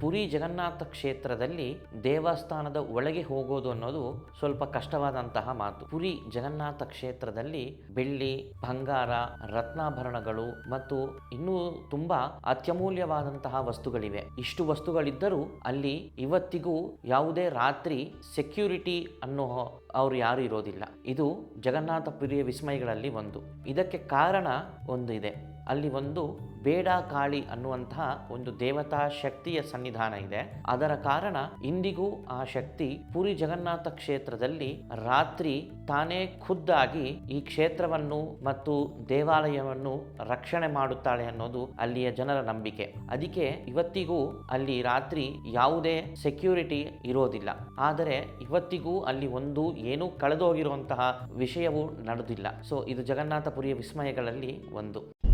ಪುರಿ ಜಗನ್ನಾಥ ಕ್ಷೇತ್ರದಲ್ಲಿ ದೇವಸ್ಥಾನದ ಒಳಗೆ ಹೋಗೋದು ಅನ್ನೋದು ಸ್ವಲ್ಪ ಕಷ್ಟವಾದಂತಹ ಮಾತು. ಪುರಿ ಜಗನ್ನಾಥ ಕ್ಷೇತ್ರದಲ್ಲಿ ಬೆಳ್ಳಿ, ಬಂಗಾರ, ರತ್ನಾಭರಣಗಳು ಮತ್ತು ಇನ್ನೂ ತುಂಬಾ ಅತ್ಯಮೂಲ್ಯವಾದಂತಹ ವಸ್ತುಗಳಿವೆ. ಇಷ್ಟು ವಸ್ತುಗಳಿದ್ದರೂ ಅಲ್ಲಿ ಇವತ್ತಿಗೂ ಯಾವುದೇ ರಾತ್ರಿ ಸೆಕ್ಯೂರಿಟಿ ಅನ್ನೋ ಅವ್ರು ಯಾರು ಇರೋದಿಲ್ಲ. ಇದು ಜಗನ್ನಾಥ ಪುರಿಯ ವಿಸ್ಮಯಗಳಲ್ಲಿ ಒಂದು. ಇದಕ್ಕೆ ಕಾರಣ ಒಂದು ಇದೆ. ಅಲ್ಲಿ ಒಂದು ಬೇಡ ಕಾಳಿ ಅನ್ನುವಂತಹ ಒಂದು ದೇವತಾ ಶಕ್ತಿಯ ಸನ್ನಿಧಾನ ಇದೆ. ಅದರ ಕಾರಣ ಇಂದಿಗೂ ಆ ಶಕ್ತಿ ಪುರಿ ಜಗನ್ನಾಥ ಕ್ಷೇತ್ರದಲ್ಲಿ ರಾತ್ರಿ ತಾನೇ ಖುದ್ದಾಗಿ ಈ ಕ್ಷೇತ್ರವನ್ನು ಮತ್ತು ದೇವಾಲಯವನ್ನು ರಕ್ಷಣೆ ಮಾಡುತ್ತಾಳೆ ಅನ್ನೋದು ಅಲ್ಲಿಯ ಜನರ ನಂಬಿಕೆ. ಅದಕ್ಕೆ ಇವತ್ತಿಗೂ ಅಲ್ಲಿ ರಾತ್ರಿ ಯಾವುದೇ ಸೆಕ್ಯೂರಿಟಿ ಇರೋದಿಲ್ಲ. ಆದರೆ ಇವತ್ತಿಗೂ ಅಲ್ಲಿ ಒಂದು ಏನೂ ಕಳೆದೋಗಿರುವಂತಹ ವಿಷಯವೂ ನಡೆದಿಲ್ಲ. ಸೊ ಇದು ಜಗನ್ನಾಥ ಪುರಿಯ ವಿಸ್ಮಯಗಳಲ್ಲಿ ಒಂದು.